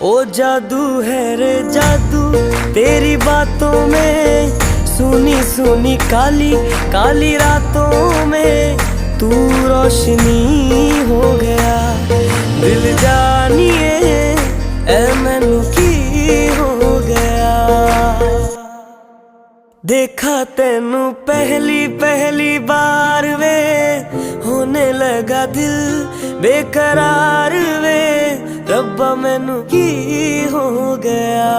ओ जादू है रे जादू तेरी बातों में, सुनी सुनी काली काली रातों में तू रोशनी हो गया। दिल जानिए ए मैनू की हो गया। देखा तेनू पहली पहली बार वे, होने लगा दिल बेकरार वे। रब्बा मैनू की हो गया।